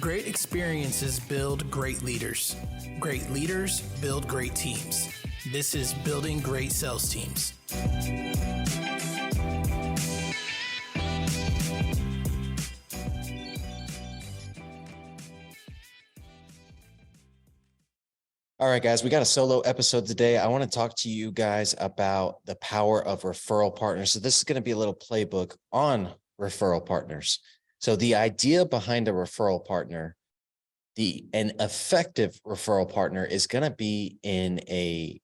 Great experiences build great leaders. Great leaders build great teams. This is Building Great Sales Teams. All right, guys, we got a solo episode today. I want to talk to you guys about the power of referral partners. So this is going to be a little playbook on referral partners. So the idea behind a referral partner, an effective referral partner is going to be in a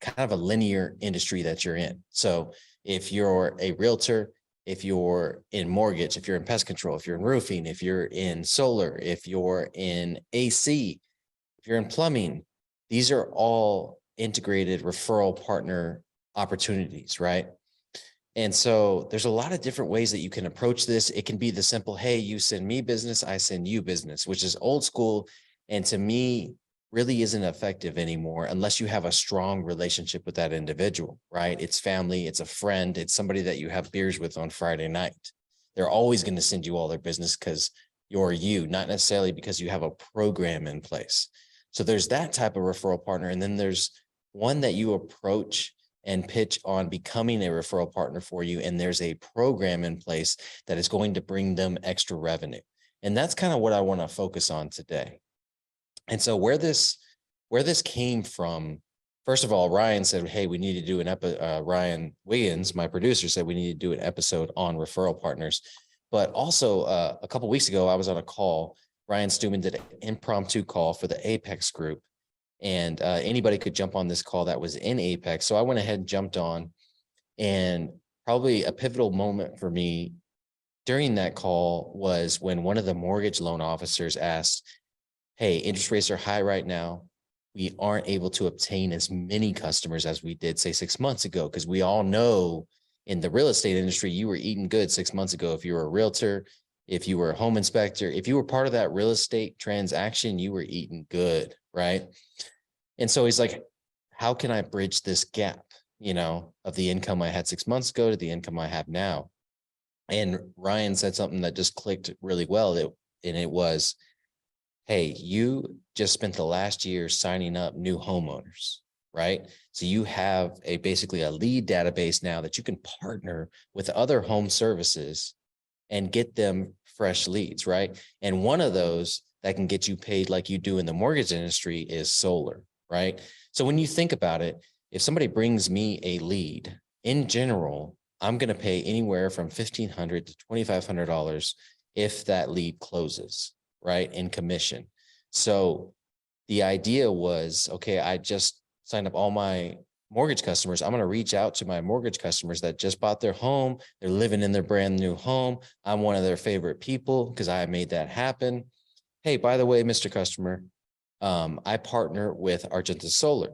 kind of a linear industry that you're in. So if you're a realtor, if you're in mortgage, if you're in pest control, if you're in roofing, if you're in solar, if you're in AC, if you're in plumbing, these are all integrated referral partner opportunities, right? And so there's a lot of different ways that you can approach this. It can be the simple, hey, you send me business, I send you business, which is old school. And to me, really isn't effective anymore unless you have a strong relationship with that individual, right? It's family, it's a friend, it's somebody that you have beers with on Friday night. They're always going to send you all their business because you're you, not necessarily because you have a program in place. So there's that type of referral partner. And then there's one that you approach and pitch on becoming a referral partner for you. And there's a program in place that is going to bring them extra revenue. And that's kind of what I want to focus on today. And so where this came from, first of all, Ryan said, hey, we need to do an episode. Ryan Wiggins, my producer, said we need to do an episode on referral partners. But also a couple of weeks ago, I was on a call. Ryan Stewman did an impromptu call for the Apex group. And anybody could jump on this call that was in Apex. So I went ahead and jumped on, and probably a pivotal moment for me during that call was when one of the mortgage loan officers asked, hey, interest rates are high right now. We aren't able to obtain as many customers as we did, say, 6 months ago, because we all know in the real estate industry, you were eating good 6 months ago. If you were a realtor, if you were a home inspector, if you were part of that real estate transaction, you were eating good, right? And so he's like, how can I bridge this gap, of the income I had 6 months ago to the income I have now? And Ryan said something that just clicked really well. And it was, hey, you just spent the last year signing up new homeowners, right? So you have basically a lead database now that you can partner with other home services and get them fresh leads, right? And one of those that can get you paid like you do in the mortgage industry is solar, right? So when you think about it, if somebody brings me a lead, in general, I'm going to pay anywhere from $1,500 to $2,500 if that lead closes, right, in commission. So the idea was, okay, I just signed up all my mortgage customers. I'm going to reach out to my mortgage customers that just bought their home. They're living in their brand new home. I'm one of their favorite people because I made that happen. Hey, by the way, Mr. Customer, I partner with Argenta Solar,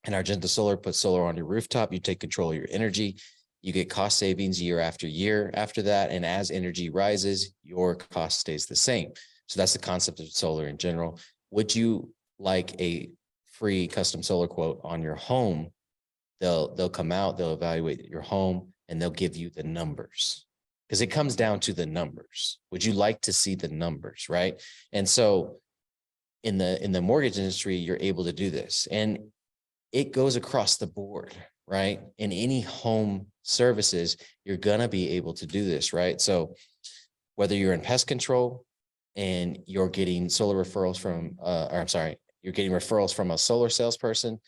and Argenta Solar puts solar on your rooftop. You take control of your energy. You get cost savings year after year after that. And as energy rises, your cost stays the same. So that's the concept of solar in general. Would you like a free custom solar quote on your home? They'll come out, they'll evaluate your home, and they'll give you the numbers, because it comes down to the numbers. Would you like to see the numbers, right? And so in the mortgage industry, you're able to do this, and it goes across the board, right? In any home services, you're gonna be able to do this, right? So whether you're in pest control and you're getting solar referrals from, you're getting referrals from a solar salesperson,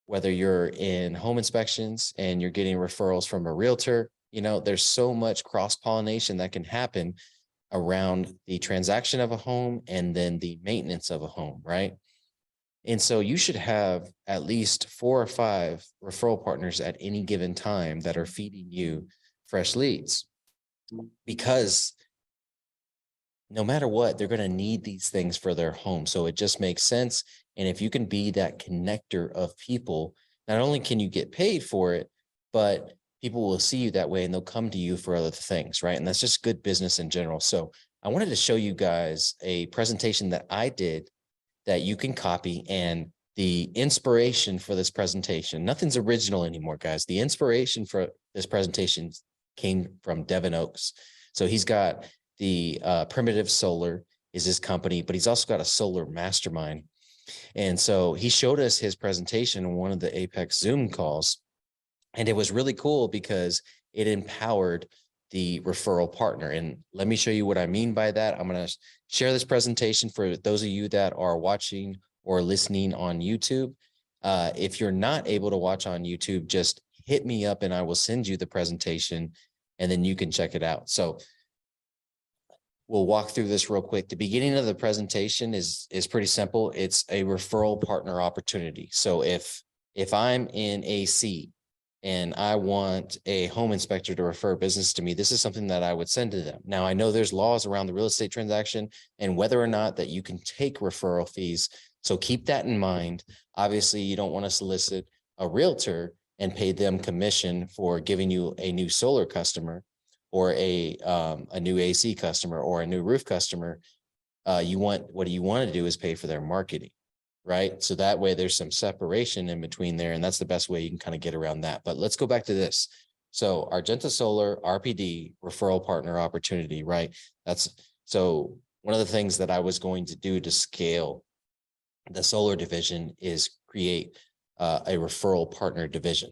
whether you're in home inspections and you're getting referrals from a realtor, there's so much cross-pollination that can happen around the transaction of a home and then the maintenance of a home, right? And so you should have at least 4 or 5 referral partners at any given time that are feeding you fresh leads, because no matter what, they're going to need these things for their home. So it just makes sense. And if you can be that connector of people, not only can you get paid for it, but people will see you that way and they'll come to you for other things, right? And that's just good business in general. So I wanted to show you guys a presentation that I did that you can copy. And the inspiration for this presentation, nothing's original anymore, guys. The inspiration for this presentation came from Devin Oaks. So he's got the primitive solar. is his company, but he's also got a solar mastermind. And so he showed us his presentation in one of the Apex Zoom calls. And it was really cool because it empowered the referral partner. And let me show you what I mean by that. I'm going to share this presentation for those of you that are watching or listening on YouTube. If you're not able to watch on YouTube, just hit me up and I will send you the presentation and then you can check it out. So we'll walk through this real quick. The beginning of the presentation is pretty simple. It's a referral partner opportunity. So if I'm in AC and I want a home inspector to refer business to me, this is something that I would send to them. Now, I know there's laws around the real estate transaction and whether or not that you can take referral fees. So keep that in mind. Obviously, you don't want to solicit a realtor and pay them commission for giving you a new solar customer or a new AC customer or a new roof customer. What you want to do is pay for their marketing, right? So that way there's some separation in between there. And that's the best way you can kind of get around that. But let's go back to this. So Argenta Solar RPD referral partner opportunity, right? So one of the things that I was going to do to scale the solar division is create a referral partner division.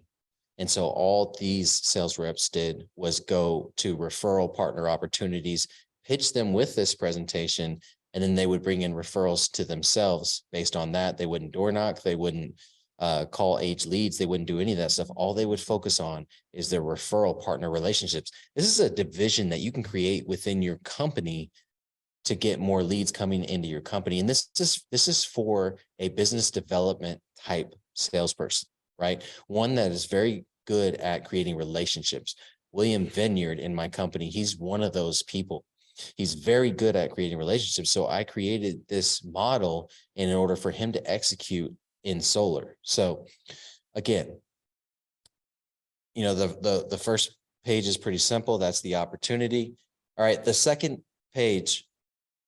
And so all these sales reps did was go to referral partner opportunities, pitch them with this presentation, and then they would bring in referrals to themselves based on that. They wouldn't door knock. They wouldn't call age leads. They wouldn't do any of that stuff. All they would focus on is their referral partner relationships. This is a division that you can create within your company to get more leads coming into your company. And this is for a business development type salesperson, right? One that is very good at creating relationships. William Vineyard in my company, he's one of those people. He's very good at creating relationships. So I created this model in order for him to execute in solar. So again, the first page is pretty simple. That's the opportunity. All right. The second page.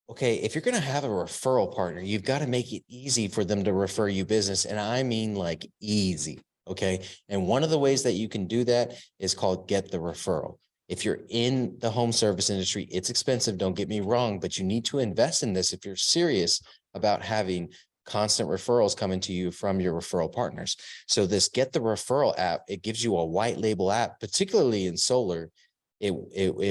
Okay, if you're going to have a referral partner, you've got to make it easy for them to refer you business. And I mean like easy. Okay. And one of the ways that you can do that is called get the referral. If you're in the home service industry, it's expensive. Don't get me wrong, but you need to invest in this if you're serious about having constant referrals coming to you from your referral partners. So this get the referral app, it gives you a white label app, particularly in solar. It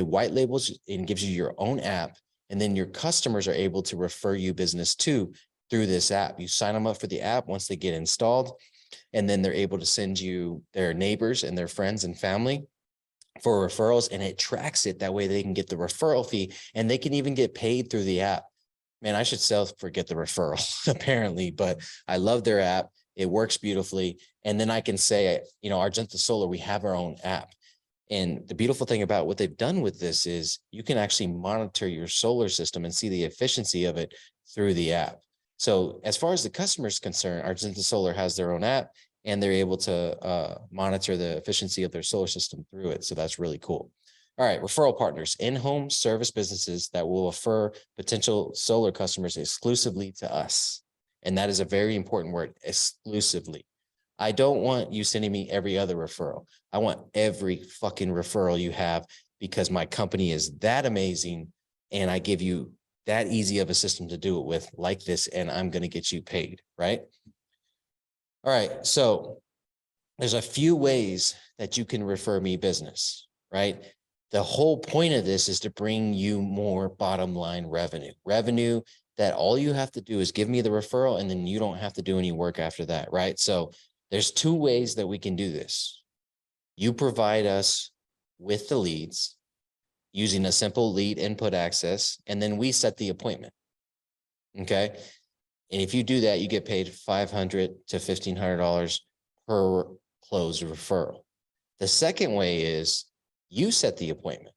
white labels and gives you your own app. And then your customers are able to refer you business through this app. You sign them up for the app once they get installed, and then they're able to send you their neighbors and their friends and family for referrals, and it tracks it. That way they can get the referral fee and they can even get paid through the app. Man, I should forget the referral apparently, but I love their app. It works beautifully. And then I can say, Argenta Solar, we have our own app. And the beautiful thing about what they've done with this is you can actually monitor your solar system and see the efficiency of it through the app. So as far as the customer is concerned, Argenta Solar has their own app and they're able to monitor the efficiency of their solar system through it. So that's really cool. All right, referral partners, in-home service businesses that will refer potential solar customers exclusively to us. And that is a very important word, exclusively. I don't want you sending me every other referral. I want every fucking referral you have because my company is that amazing and I give you that easy of a system to do it with like this, and I'm going to get you paid, right? All right. So there's a few ways that you can refer me business, right? The whole point of this is to bring you more bottom line revenue that all you have to do is give me the referral and then you don't have to do any work after that, right? So there's two ways that we can do this. You provide us with the leads using a simple lead input access, and then we set the appointment. Okay. And if you do that, you get paid $500 to $1,500 per closed referral. The second way is you set the appointment.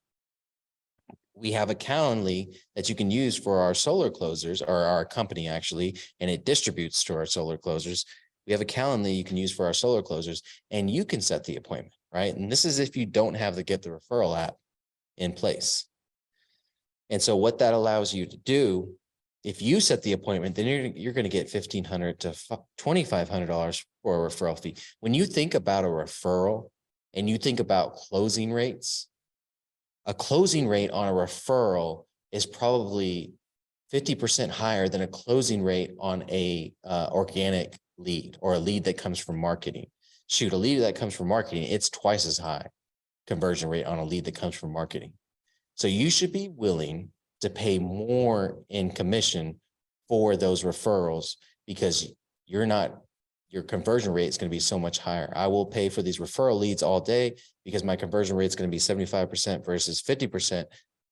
We have a Calendly that you can use for our solar closers, or our company actually, and it distributes to our solar closers. We have a Calendly you can use for our solar closers, and you can set the appointment, right? And this is if you don't have the Get the Referral app in place. And so what that allows you to do, if you set the appointment, then you're going to get $1,500 to $2,500 for a referral fee. When you think about a referral and you think about closing rates, a closing rate on a referral is probably 50% higher than a closing rate on a organic lead or a lead that comes from marketing. Shoot, a lead that comes from marketing, it's twice as high conversion rate on a lead that comes from marketing. So you should be willing to pay more in commission for those referrals because your conversion rate is going to be so much higher. I will pay for these referral leads all day because my conversion rate is going to be 75% versus 50%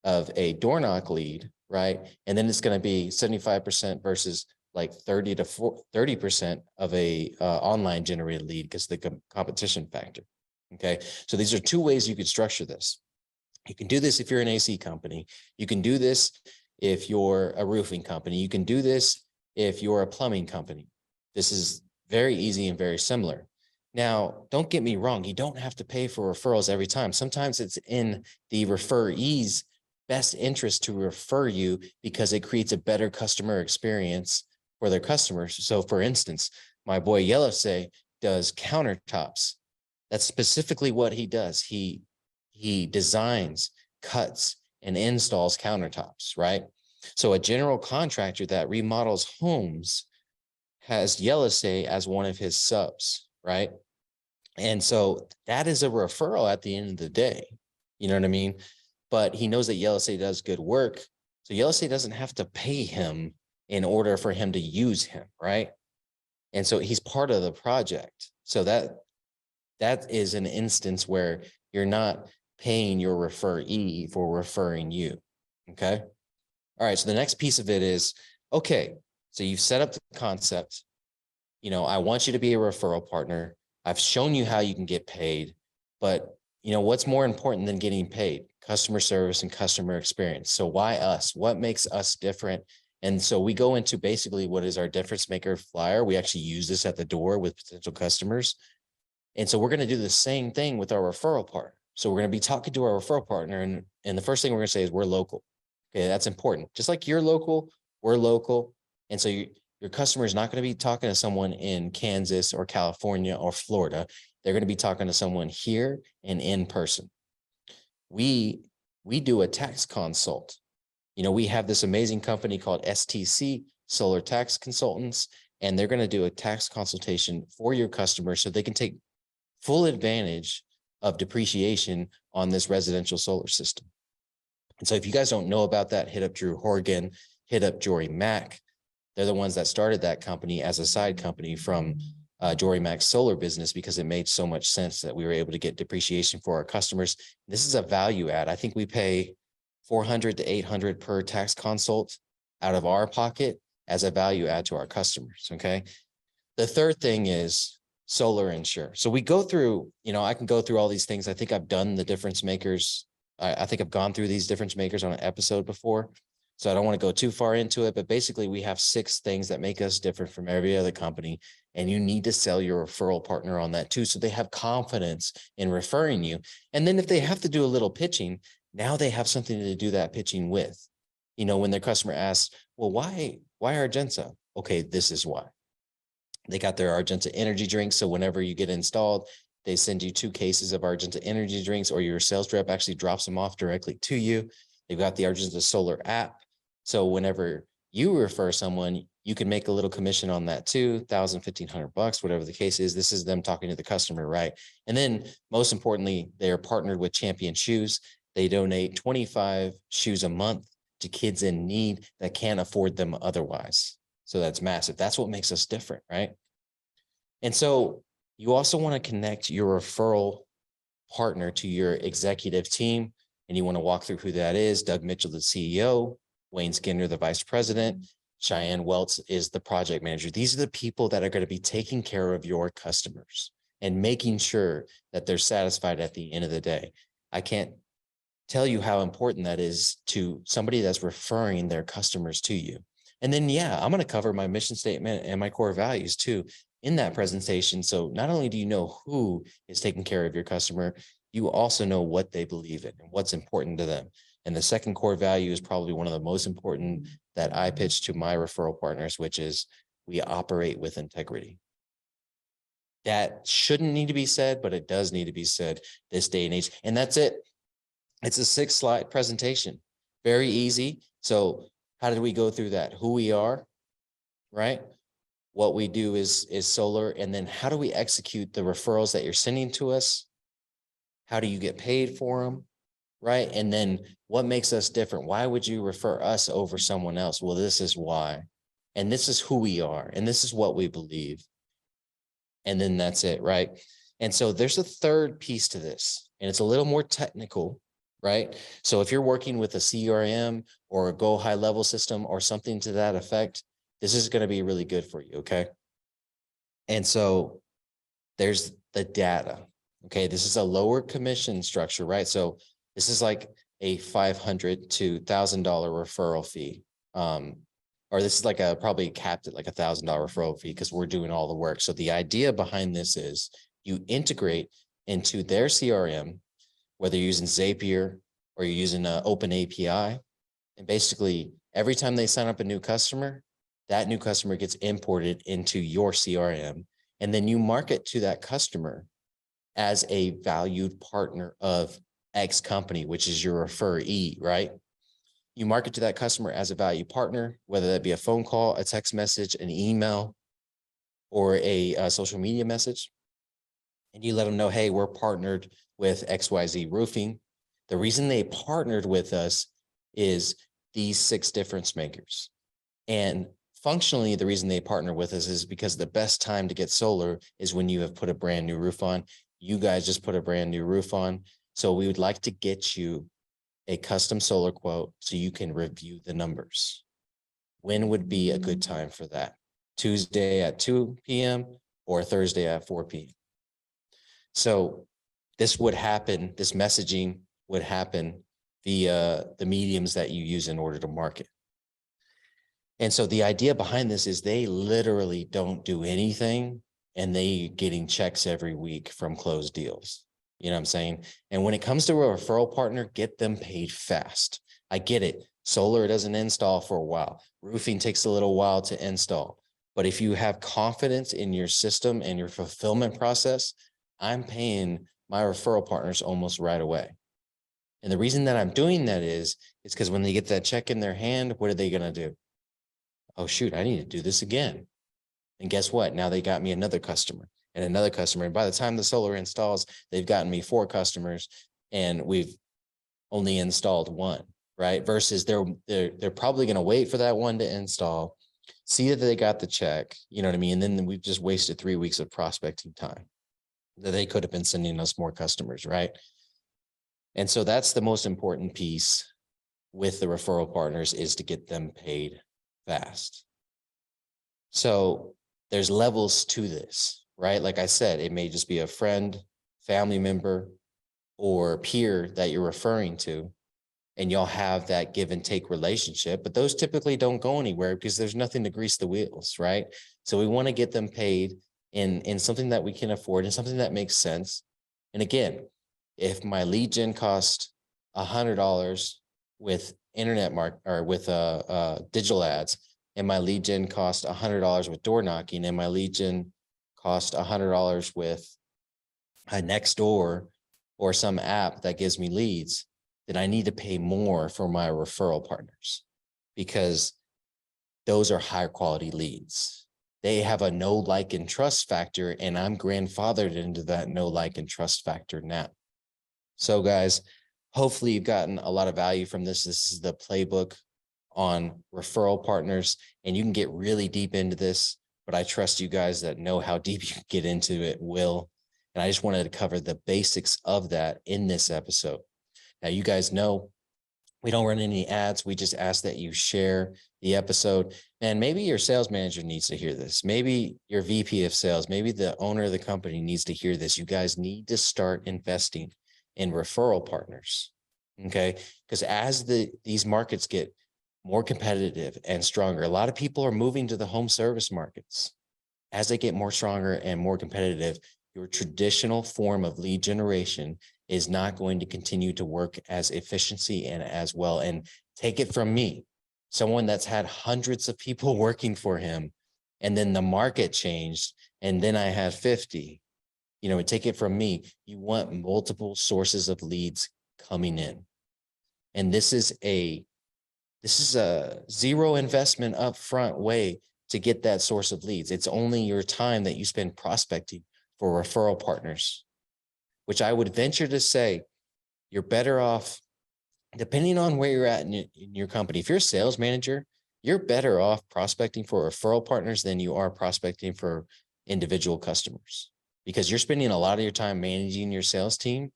of a door knock lead, right? And then it's going to be 75% versus like 30% of a online generated lead because of the competition factor. Okay. So these are two ways you could structure this. You can do this if you're an AC company. You can do this if you're a roofing company. You can do this if you're a plumbing company. This is very easy and very similar. Now, don't get me wrong. You don't have to pay for referrals every time. Sometimes it's in the referee's best interest to refer you because it creates a better customer experience for their customers. So for instance, my boy Yellow Say does countertops. That's specifically what he does. He designs, cuts, and installs countertops, right? So a general contractor that remodels homes has Yellow Say as one of his subs, right? And so that is a referral at the end of the day. You know what I mean? But he knows that Yellow Say does good work. So Yellow Say doesn't have to pay him in order for him to use him, right? And so he's part of the project. So that is an instance where you're not paying your referee for referring you. Okay. All right. So the next piece of it is, okay, so you've set up the concept. You know, I want you to be a referral partner. I've shown you how you can get paid, but you know, what's more important than getting paid? Customer service and customer experience. So why us? What makes us different? And so we go into basically what is our difference maker flyer. We actually use this at the door with potential customers. And so we're going to do the same thing with our referral partner. So we're going to be talking to our referral partner. And the first thing we're going to say is we're local. Okay, that's important. Just like you're local, we're local. And so your customer is not going to be talking to someone in Kansas or California or Florida. They're going to be talking to someone here and in person. We do a tax consult. You know, we have this amazing company called STC, Solar Tax Consultants, and they're going to do a tax consultation for your customer so they can take full advantage of depreciation on this residential solar system. And so if you guys don't know about that, hit up Drew Horgan, hit up Jory Mack. They're the ones that started that company as a side company from Jory Mack's solar business because it made so much sense that we were able to get depreciation for our customers. This is a value add. I think we pay $400 to $800 per tax consult out of our pocket as a value add to our customers. Okay. The third thing is solar insure. So we go through, you know, I can go through all these things. I think I've done the difference makers. I think I've gone through these difference makers on an episode before. So I don't want to go too far into it, but basically we have 6 things that make us different from every other company. And you need to sell your referral partner on that too. So they have confidence in referring you. And then if they have to do a little pitching, now they have something to do that pitching with. You know, when their customer asks, well, why Argenta? Okay, this is why. They got their Argenta energy drinks. So whenever you get installed, they send you 2 cases of Argenta energy drinks, or your sales rep actually drops them off directly to you. They've got the Argenta Solar app. So whenever you refer someone, you can make a little commission on that too, $1,000, $1,500, whatever the case is. This is them talking to the customer, right? And then most importantly, they're partnered with Champion Shoes. They donate 25 shoes a month to kids in need that can't afford them otherwise. So that's massive. That's what makes us different, right? And so you also want to connect your referral partner to your executive team, and you want to walk through who that is. Doug Mitchell, the CEO, Wayne Skinner, the vice president, Cheyenne Welts is the project manager. These are the people that are going to be taking care of your customers and making sure that they're satisfied at the end of the day. I can't tell you how important that is to somebody that's referring their customers to you. And then, yeah, I'm going to cover my mission statement and my core values too in that presentation. So not only do you know who is taking care of your customer, you also know what they believe in and what's important to them. And the second core value is probably one of the most important that I pitch to my referral partners, which is we operate with integrity. That shouldn't need to be said, but it does need to be said this day and age. And that's it. It's a 6-slide presentation. Very easy. So How did we go through that? Who we are, right? What we do is solar. And then how do we execute the referrals that you're sending to us? How do you get paid for them? Right. And then what makes us different? Why would you refer us over someone else? Well, this is why. And this is who we are. And this is what we believe. And then that's it. Right. And so there's a third piece to this, and it's a little more technical, right? So if you're working with a CRM or a Go high level system or something to that effect, this is going to be really good for you. Okay. And so there's the data. Okay. This is a lower commission structure, right? So this is like a $500 to $1,000 referral fee. Or this is like probably capped at like $1,000 referral fee because we're doing all the work. So the idea behind this is you integrate into their CRM, whether you're using Zapier or you're using an open API. And basically every time they sign up a new customer, that new customer gets imported into your CRM. And then you market to that customer as a valued partner of X company, which is your referee, right? You market to that customer as a value partner, whether that be a phone call, a text message, an email, or a social media message. And you let them know, hey, we're partnered with XYZ Roofing. The reason they partnered with us is these 6 difference makers. And functionally, the reason they partner with us is because the best time to get solar is when you have put a brand new roof on. You guys just put a brand new roof on. So we would like to get you a custom solar quote so you can review the numbers. When would be a good time for that? Tuesday at 2 p.m. or Thursday at 4 p.m. So this would happen, this messaging would happen via the mediums that you use in order to market. And so the idea behind this is they literally don't do anything and they getting checks every week from closed deals. You know what I'm saying? And when it comes to a referral partner, get them paid fast. I get it. Solar doesn't install for a while. Roofing takes a little while to install. But if you have confidence in your system and your fulfillment process, I'm paying my referral partners almost right away. And the reason that I'm doing that is because when they get that check in their hand, what are they going to do? Oh, shoot, I need to do this again. And guess what? Now they got me another customer and another customer. And by the time the solar installs, they've gotten me 4 customers and we've only installed 1, right? Versus they're probably going to wait for that one to install, see that they got the check, you know what I mean? And then we've just wasted 3 weeks of prospecting time that they could have been sending us more customers, right? And so that's the most important piece with the referral partners is to get them paid fast. So there's levels to this, right? Like I said, it may just be a friend, family member, or peer that you're referring to, and y'all have that give and take relationship, but those typically don't go anywhere because there's nothing to grease the wheels, right? So we want to get them paid in something that we can afford and something that makes sense. And again, if my lead gen cost $100 with internet or with digital ads, and my lead gen cost $100 with door knocking, and my lead gen cost $100 with a Nextdoor or some app that gives me leads, then I need to pay more for my referral partners because those are higher quality leads. They have a know, like, and trust factor, and I'm grandfathered into that know, like, and trust factor now. So guys, hopefully you've gotten a lot of value from this. This is the playbook on referral partners, and you can get really deep into this, but I trust you guys that know how deep you can get into it will. And I just wanted to cover the basics of that in this episode. Now, you guys know we don't run any ads. We just ask that you share the episode. And maybe your sales manager needs to hear this. Maybe your VP of sales, maybe the owner of the company needs to hear this. You guys need to start investing in referral partners. Okay. Because as these markets get more competitive and stronger, a lot of people are moving to the home service markets. As they get more stronger and more competitive, your traditional form of lead generation is not going to continue to work as efficiency and as well. And take it from me, someone that's had hundreds of people working for him, and then the market changed, and then I had 50. You know, take it from me. You want multiple sources of leads coming in. And this is This is a zero investment upfront way to get that source of leads. It's only your time that you spend prospecting for referral partners, which I would venture to say you're better off, depending on where you're at in your company. If you're a sales manager, you're better off prospecting for referral partners than you are prospecting for individual customers, because you're spending a lot of your time managing your sales team.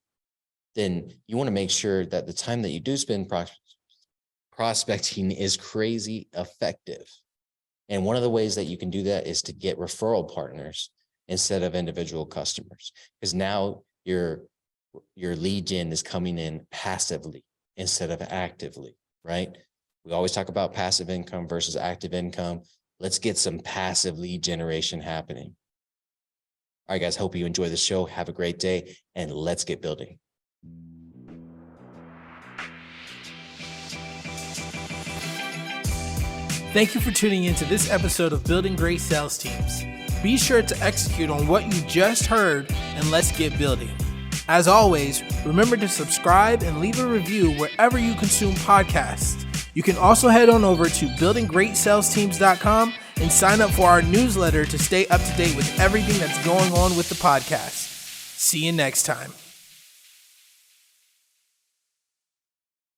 Then you want to make sure that the time that you do spend prospecting is crazy effective. And one of the ways that you can do that is to get referral partners instead of individual customers, because now your lead gen is coming in passively instead of actively, right? We always talk about passive income versus active income. Let's get some passive lead generation happening. All right, guys, hope you enjoy the show. Have a great day, and let's get building. Thank you for tuning into this episode of Building Great Sales Teams. Be sure to execute on what you just heard, and let's get building. As always, remember to subscribe and leave a review wherever you consume podcasts. You can also head on over to buildinggreatsalesteams.com and sign up for our newsletter to stay up to date with everything that's going on with the podcast. See you next time.